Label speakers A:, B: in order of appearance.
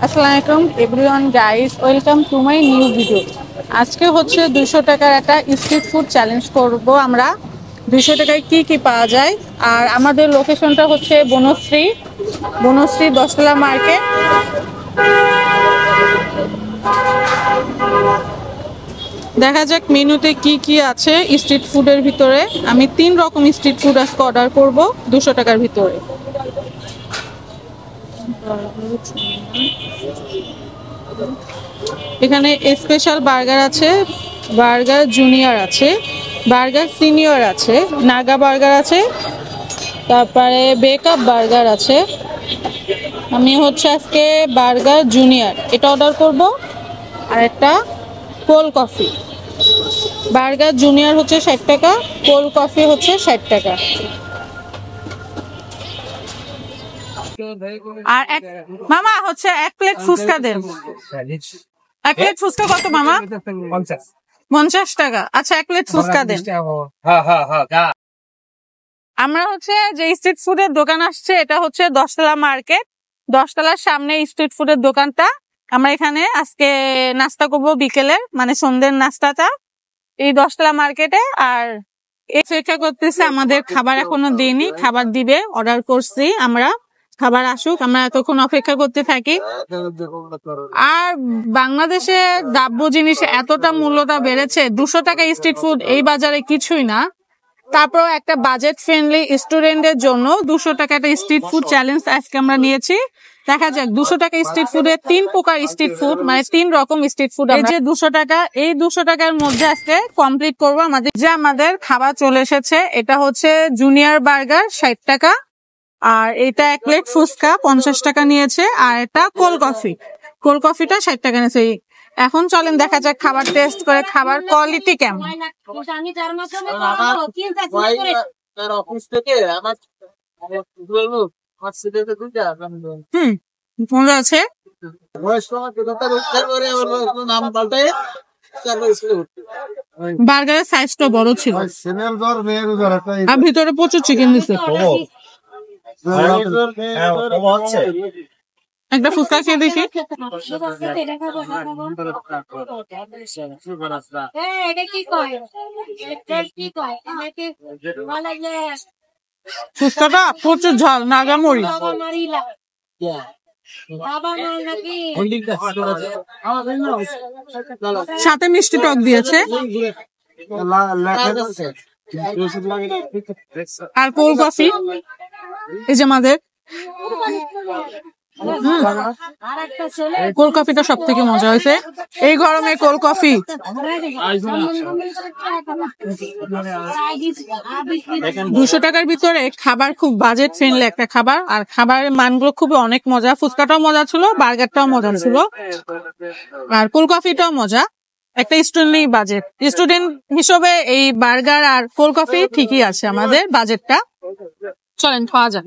A: আসসালামু আলাইকুম everyone guys, welcome to my new video. আজকে হচ্ছে 200 টাকার একটা স্ট্রিট ফুড চ্যালেঞ্জ করব আমরা। 200 টাকায় কি কি পাওয়া যায়, আর আমাদের লোকেশনটা হচ্ছে বনশ্রী 10তলা মার্কেট। দেখা যাক মেনুতে কি কি আছে স্ট্রিট ফুডের ভিতরে। আমি 3 রকম স্ট্রিট ফুড আজকে অর্ডার করব 200 টাকার ভিতরে। এখানে স্পেশাল বার্গার আছে, বার্গার জুনিয়র আছে, বার্গার সিনিয়র আছে, নাগা বার্গার আছে, তারপরে বেকআপ বার্গার আছে। আমি হচ্ছে আজকে বার্গার জুনিয়র এটা অর্ডার করব, আর একটা কোল্ড কফি। বার্গার জুনিয়র হচ্ছে 60 টাকা, কোল্ড কফি হচ্ছে 60 টাকা। আর মামা হচ্ছে 1 প্লেট ফুচকা দেন। 1 প্লেট ফুচকা কত মামা? 50 টাকা। আচ্ছা 1 প্লেট ফুচকা দেন। আমরা হচ্ছে যে স্ট্রিট ফুডের দোকান আসছে এটা হচ্ছে 10তলা মার্কেট। 10তলার সামনে স্ট্রিট ফুডের দোকানটা। আমরা এখানে আজকে নাস্তা করবো বিকেলের, মানে সন্ধ্যের নাস্তাটা এই 10তলা মার্কেটে। আর অপেক্ষা করতেছে, আমাদের খাবার এখনো দেয়নি, খাবার দিবে, অর্ডার করছি আমরা। খাবার আসুক, আমরা এতক্ষণ অপেক্ষা করতে থাকি। আর বাংলাদেশে দ্রব্য জিনিস এতটা মূল্যটা বেড়েছে, 200 টাকা স্ট্রিট ফুড এই বাজারে কিছুই না। তারপর একটা বাজেট ফ্রেন্ডলি স্টুডেন্টের জন্য 200 টাকা একটা স্ট্রিট ফুড চ্যালেঞ্জ আজকে আমরা নিয়েছি। দেখা যাক 200 টাকা স্ট্রিট ফুডের 3 প্রকার স্ট্রিট ফুড, মানে 3 রকম স্ট্রিট ফুড এই যে 200 টাকা, এই 200 টাকার মধ্যে আজকে কমপ্লিট করবো। আমাদের খাবার চলে এসেছে। এটা হচ্ছে জুনিয়র বার্গার 60 টাকা, আর এটা 1 প্লেট ফুচকা 50 টাকা নিয়েছে, আর এটা কোল্ড কফিটা 60 টাকা নিয়েছে। এখন চলেন দেখা যাক খাবার টেস্ট করে, খাবার কোয়ালিটি কেমন। মজা আছে। বার্গারের সাইজটা বড় ছিল, আর ভিতরে প্রচুর চিকেন দিচ্ছে। একটা ফুচকা খেয়ে দেখি। ফুচকাটা প্রচুর ঝাল, নাগামরি, সাথে মিষ্টি টক দিয়েছে, আর কোল্ড কফি। এই যে আমাদের কোল্ড কফিটা সব থেকে মজা হয়েছে এই গরমে। কোল্ড কফি 200 টাকার ভিতরে খাবার, খুব বাজেট ফ্রেন্ডলি একটা খাবার। আর খাবারের মানগুলো খুবই অনেক মজা। ফুচকাটাও মজা ছিল, বার্গারটাও মজা ছিল, আর কোল্ড কফিটাও মজা। একটা স্টুডেন্ট হিসেবে এই বার্গার আর কোল্ড কফি ঠিকই আছে আমাদের বাজেটটা। চলেন খাওয়া যাক।